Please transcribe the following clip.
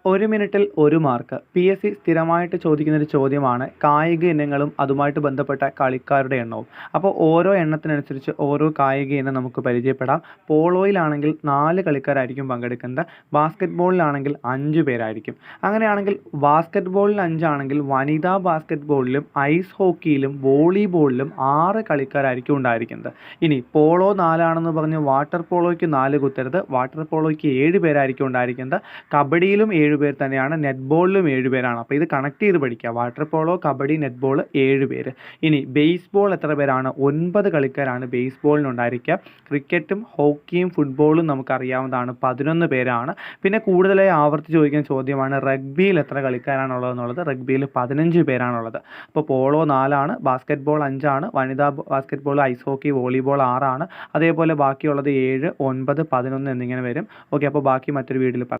ഒരു മിനിറ്റിൽ ഒരു മാർക്ക്. PSC സ്ഥിരമായിട്ട് ചോദിക്കുന്നൊരു ചോദ്യമാണ് കായിക ഇനങ്ങളും അതുമായിട്ട് ബന്ധപ്പെട്ട കളിക്കാരുടെ എണ്ണവും. അപ്പോൾ ഓരോ എണ്ണത്തിനനുസരിച്ച് ഓരോ കായിക ഇനം നമുക്ക് പരിചയപ്പെടാം. പോളോയിലാണെങ്കിൽ 4 കളിക്കാരായിരിക്കും പങ്കെടുക്കുന്നത്. ബാസ്ക്കറ്റ് ബോളിലാണെങ്കിൽ 5 പേരായിരിക്കും. അങ്ങനെയാണെങ്കിൽ ബാസ്ക്കറ്റ് ബോളിൽ 5 ആണെങ്കിൽ വനിതാ ബാസ്ക്കറ്റ് ബോളിലും ഐസ് ഹോക്കിയിലും വോളിബോളിലും 6 കളിക്കാരായിരിക്കും ഉണ്ടായിരിക്കുന്നത്. ഇനി പോളോ 4 ആണെന്ന് പറഞ്ഞ് വാട്ടർ പോളോയ്ക്ക് 4 കുത്തരുത്. വാട്ടർ പോളോയ്ക്ക് 7 പേരായിരിക്കും ഉണ്ടായിരിക്കുന്നത്. കബഡിയിലും 7 പേർ തന്നെയാണ്, നെറ്റ്ബോളിലും 7 പേരാണ്. അപ്പോൾ ഇത് കണക്ട് ചെയ്ത് പഠിക്കുക. വാട്ടർ പോളോ, കബഡി, നെറ്റ്ബോൾ 7 പേര്. ഇനി ബേസ്ബോൾ എത്ര പേരാണ്? 9 കളിക്കാരാണ് ബേസ്ബോളിനുണ്ടായിരിക്കുക. ക്രിക്കറ്റും ഹോക്കിയും ഫുട്ബോളും നമുക്കറിയാവുന്നതാണ്, 11 പേരാണ്. പിന്നെ കൂടുതലായി ആവർത്തിച്ച് ചോദിക്കുന്ന ചോദ്യമാണ് റഗ്ബിയിൽ എത്ര കളിക്കാരാണുള്ളതെന്നുള്ളത്. റഗ്ബിയിൽ 15 പേരാണുള്ളത്. അപ്പോൾ പോളോ 4 ആണ്, ബാസ്ക്കറ്റ് ബോൾ 5 ആണ്, വനിതാ basketball, ice hockey, volleyball 6 ആണ്. അതേപോലെ ബാക്കിയുള്ളത് 7, 9, 11 എന്നിങ്ങനെ വരും. ഓക്കെ, അപ്പോൾ ബാക്കി മറ്റൊരു വീഡിയോയിൽ പറയാം.